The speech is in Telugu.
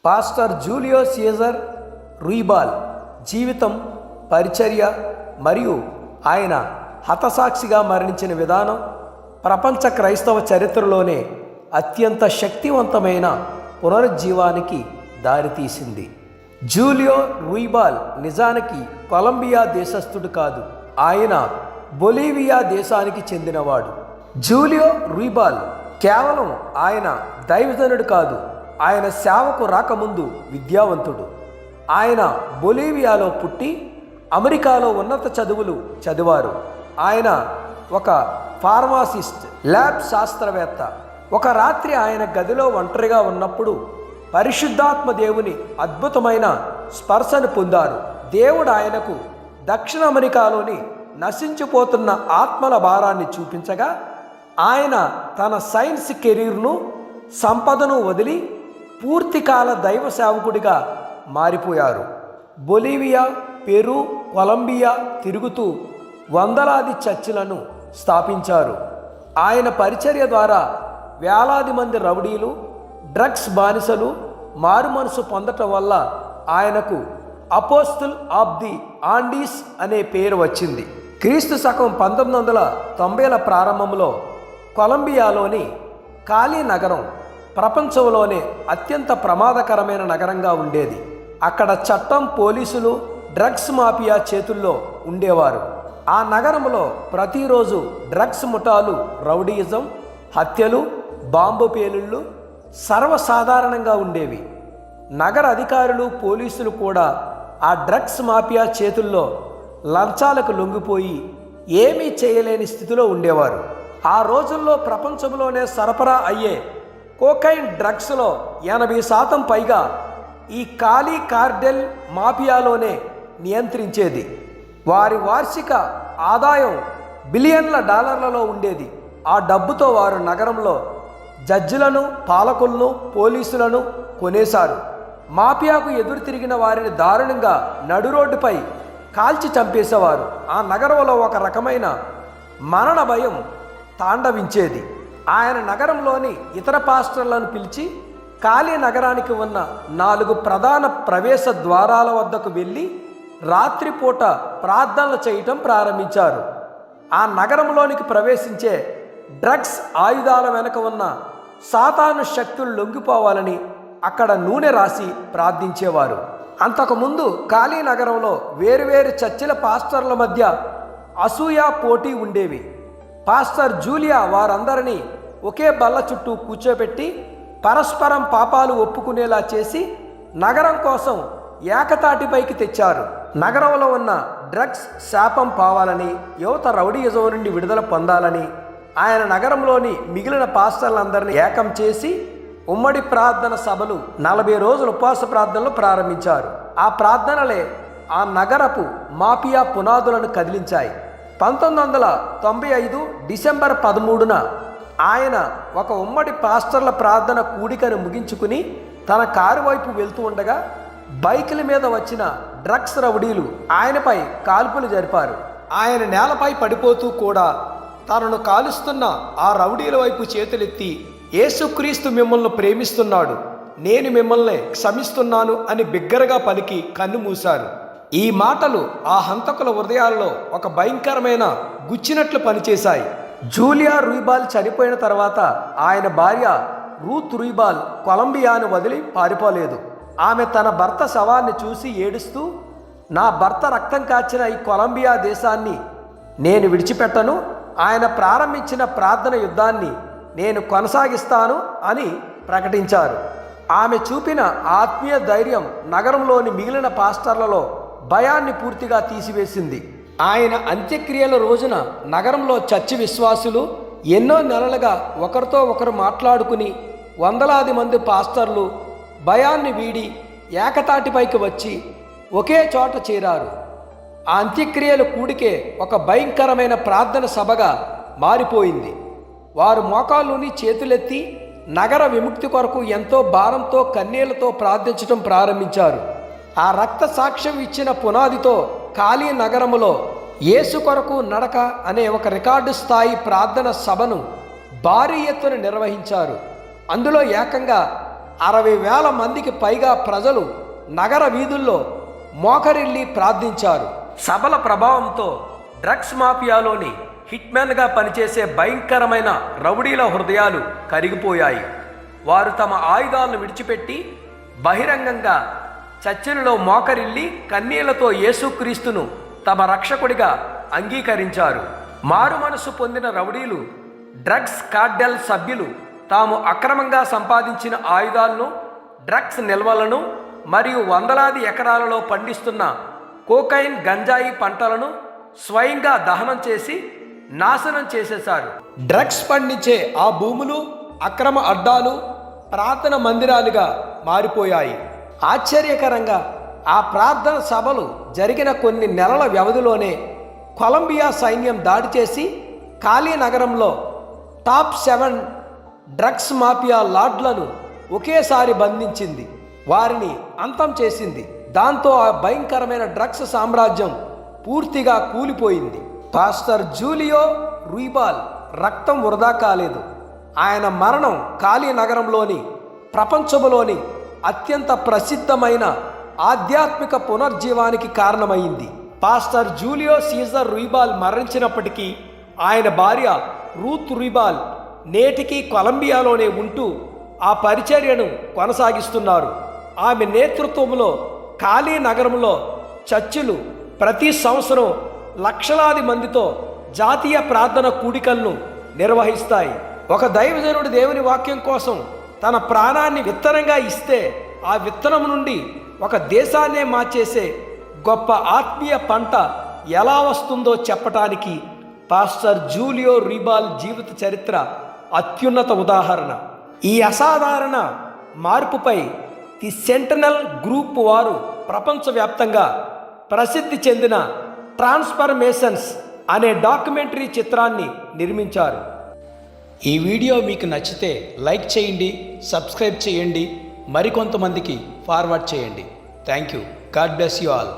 పాస్టర్ జూలియో సీజర్ రూయిబాల్ జీవితం, పరిచర్య మరియు ఆయన హతసాక్షిగా మరణించిన విధానం ప్రపంచ క్రైస్తవ చరిత్రలోనే అత్యంత శక్తివంతమైన పునరుజ్జీవానికి దారితీసింది. జూలియో రూయిబాల్ నిజానికి కొలంబియా దేశస్థుడు కాదు, ఆయన బొలీవియా దేశానికి చెందినవాడు. జూలియో రూయిబాల్ కేవలం ఆయన దైవజనుడు కాదు, ఆయన సేవకు రాకముందు విద్యావంతుడు. ఆయన బొలీవియాలో పుట్టి అమెరికాలో ఉన్నత చదువులు చదివారు. ఆయన ఒక ఫార్మాసిస్ట్, ల్యాబ్ శాస్త్రవేత్త. ఒక రాత్రి ఆయన గదిలో ఒంటరిగా ఉన్నప్పుడు పరిశుద్ధాత్మ దేవుని అద్భుతమైన స్పర్శను పొందారు. దేవుడు ఆయనకు దక్షిణ అమెరికాలోని నశించిపోతున్న ఆత్మల భారాన్ని చూపించగా ఆయన తన సైన్స్ కెరీర్ను, సంపదను వదిలి పూర్తికాల దైవ సేవకుడిగా మారిపోయారు. బొలీవియా, పెరు, కొలంబియా తిరుగుతూ వందలాది చర్చిలను స్థాపించారు. ఆయన పరిచర్య ద్వారా వేలాది మంది రౌడీలు, డ్రగ్స్ బానిసలు మారుమనసు పొందటం వల్ల ఆయనకు అపోస్తల్ ఆఫ్ ది ఆండీస్ అనే పేరు వచ్చింది. క్రీస్తు శకం 1990ల ప్రారంభంలో కొలంబియాలోని కాలీ నగరం ప్రపంచంలోనే అత్యంత ప్రమాదకరమైన నగరంగా ఉండేది. అక్కడ చట్టం, పోలీసులు, డ్రగ్స్ మాఫియా చేతుల్లో ఉండేవారు. ఆ నగరంలో ప్రతిరోజు డ్రగ్స్ ముఠాలు, రౌడీయిజం, హత్యలు, బాంబు పేలుళ్ళు సర్వసాధారణంగా ఉండేవి. నగర అధికారులు, పోలీసులు కూడా ఆ డ్రగ్స్ మాఫియా చేతుల్లో లంచాలకు లొంగిపోయి ఏమీ చేయలేని స్థితిలో ఉండేవారు. ఆ రోజుల్లో ప్రపంచంలోనే సరఫరా అయ్యే కోకైన్ డ్రగ్స్లో 80% పైగా ఈ కాలీ కార్డెల్ మాఫియాలోనే నియంత్రించేది. వారి వార్షిక ఆదాయం బిలియన్ల డాలర్లలో ఉండేది. ఆ డబ్బుతో వారు నగరంలో జడ్జిలను, పాలకులను, పోలీసులను కొనేశారు. మాఫియాకు ఎదురు తిరిగిన వారిని దారుణంగా నడురోడ్డుపై కాల్చి చంపేసేవారు. ఆ నగరంలో ఒక రకమైన మరణ భయం తాండవించేది. ఆయన నగరంలోని ఇతర పాస్టర్లను పిలిచి కాలీ నగరానికి ఉన్న 4 ప్రధాన ప్రవేశ ద్వారాల వద్దకు వెళ్ళి రాత్రిపూట ప్రార్థనలు చేయటం ప్రారంభించారు. ఆ నగరంలోనికి ప్రవేశించే డ్రగ్స్ ఆయుధాల వెనుక ఉన్న సాతాను శక్తులు లొంగిపోవాలని అక్కడ నూనె రాసి ప్రార్థించేవారు. అంతకుముందు కాలీ నగరంలో వేరువేరు చర్చిల పాస్టర్ల మధ్య అసూయ, పోటీ ఉండేవి. పాస్టర్ జూలియా వారందరినీ ఒకే బల్ల చుట్టూ కూర్చోబెట్టి పరస్పరం పాపాలు ఒప్పుకునేలా చేసి నగరం కోసం ఏకతాటిపైకి తెచ్చారు. నగరంలో ఉన్న డ్రగ్స్ శాపం పోవాలని, యువత రౌడీయిజం నుండి విడుదల పొందాలని ఆయన నగరంలోని మిగిలిన పాస్టర్లందరినీ ఏకం చేసి ఉమ్మడి ప్రార్థన సభలు, 40 రోజుల ఉపవాస ప్రార్థనలు ప్రారంభించారు. ఆ ప్రార్థనలే ఆ నగరపు మాఫియా పునాదులను కదిలించాయి. 1995 డిసెంబర్ 13న ఆయన ఒక ఉమ్మడి పాస్టర్ల ప్రార్థన కూడికను ముగించుకుని తన కారు వైపు వెళ్తూ ఉండగా బైకుల మీద వచ్చిన డ్రగ్స్ రౌడీలు ఆయనపై కాల్పులు జరిపారు. ఆయన నేలపై పడిపోతూ కూడా తనను కాలుస్తున్న ఆ రౌడీల వైపు చేతులెత్తి, యేసుక్రీస్తు మిమ్మల్ని ప్రేమిస్తున్నాడు, నేను మిమ్మల్ని క్షమిస్తున్నాను అని బిగ్గరగా పలికి కన్ను మూశారు. ఈ మాటలు ఆ హంతకుల హృదయాల్లో ఒక భయంకరమైన గుచ్చినట్లు పనిచేశాయి. జూలియా రూయిబాల్ చనిపోయిన తర్వాత ఆయన భార్య రూత్ రూయిబాల్ కొలంబియాను వదిలి పారిపోలేదు. ఆమె తన భర్త శవాన్ని చూసి ఏడుస్తూ, నా భర్త రక్తం కాచిన ఈ కొలంబియా దేశాన్ని నేను విడిచిపెట్టను, ఆయన ప్రారంభించిన ప్రార్థన యుద్ధాన్ని నేను కొనసాగిస్తాను అని ప్రకటించారు. ఆమె చూపిన ఆత్మీయ ధైర్యం నగరంలోని మిగిలిన పాస్టర్లలో భయాన్ని పూర్తిగా తీసివేసింది. ఆయన అంత్యక్రియల రోజున నగరంలో చర్చి విశ్వాసులు ఎన్నో నెలలుగా ఒకరితో ఒకరు మాట్లాడుకుని వందలాది మంది పాస్టర్లు భయాన్ని వీడి ఏకతాటిపైకి వచ్చి ఒకే చోట చేరారు. ఆ అంత్యక్రియల కూడికే ఒక భయంకరమైన ప్రార్థన సభగా మారిపోయింది. వారు మోకాళ్ళుని చేతులెత్తి నగర విముక్తి కొరకు ఎంతో భారంతో, కన్నీళ్లతో ప్రార్థించడం ప్రారంభించారు. ఆ రక్త సాక్ష్యం ఇచ్చిన పునాదితో కాలీ నగరములో యేసు కొరకు నడక అనే ఒక రికార్డు స్థాయి ప్రార్థన సభను భారీ ఎత్తున నిర్వహించారు. అందులో ఏకంగా 60,000 మందికి పైగా ప్రజలు నగర వీధుల్లో మోకరిల్లి ప్రార్థించారు. సభల ప్రభావంతో డ్రగ్స్ మాఫియాలోని హిట్మెన్గా పనిచేసే భయంకరమైన రౌడీల హృదయాలు కరిగిపోయాయి. వారు తమ ఆయుధాలను విడిచిపెట్టి బహిరంగంగా చర్చిలలో మోకరిల్లి కన్నీళ్లతో యేసుక్రీస్తును తమ రక్షకుడిగా అంగీకరించారు. మారు మనసు పొందిన రౌడీలు, డ్రగ్స్ కార్టెల్ సభ్యులు తాము అక్రమంగా సంపాదించిన ఆయుధాలను, డ్రగ్స్ నిల్వలను మరియు వందలాది ఎకరాలలో పండిస్తున్న కోకైన్, గంజాయి పంటలను స్వయంగా దహనం చేసి నాశనం చేసేశారు. డ్రగ్స్ పండించే ఆ భూములు అక్రమ అడ్డాలు ప్రార్థన మందిరాలుగా మారిపోయాయి. ఆశ్చర్యకరంగా ఆ ప్రార్థన సభలు జరిగిన కొన్ని నెలల వ్యవధిలోనే కొలంబియా సైన్యం దాడి చేసి కాలీ నగరంలో టాప్ 7 డ్రగ్స్ మాఫియా లార్డ్లను ఒకేసారి బంధించింది, వారిని అంతం చేసింది. దాంతో ఆ భయంకరమైన డ్రగ్స్ సామ్రాజ్యం పూర్తిగా కూలిపోయింది. పాస్టర్ జూలియో రూయిబాల్ రక్తం వృధా కాలేదు. ఆయన మరణం కాలీ నగరంలోని ప్రపంచంలోని అత్యంత ప్రసిద్ధమైన ఆధ్యాత్మిక పునర్జీవానికి కారణమైంది. పాస్టర్ జూలియో సీజర్ రూయిబాల్ మరణించినప్పటికీ ఆయన భార్య రూత్ రూయిబాల్ నేటికి కొలంబియాలోనే ఉంటూ ఆ పరిచర్యను కొనసాగిస్తున్నారు. ఆమె నేతృత్వంలో కాలీ నగరంలో చర్చిలు ప్రతి సంవత్సరం లక్షలాది మందితో జాతీయ ప్రార్థన కూడికలను నిర్వహిస్తాయి. ఒక దైవజనుడు దేవుని వాక్యం కోసం తన ప్రాణాన్ని విత్తనంగా ఇస్తే ఆ విత్తనం నుండి ఒక దేశాన్నే మార్చేసే గొప్ప ఆత్మీయ పంట ఎలా వస్తుందో చెప్పటానికి పాస్టర్ జూలియో రూయిబాల్ జీవిత చరిత్ర అత్యున్నత ఉదాహరణ. ఈ అసాధారణ మార్పుపై ది సెంటినల్ గ్రూప్ వారు ప్రపంచవ్యాప్తంగా ప్రసిద్ధి చెందిన ట్రాన్స్ఫర్మేషన్స్ అనే డాక్యుమెంటరీ చిత్రాన్ని నిర్మించారు. ఈ వీడియో మీకు నచ్చితే లైక్ చేయండి, సబ్స్క్రైబ్ చేయండి, మరికొంతమందికి ఫార్వర్డ్ చేయండి. Thank you. God bless you all.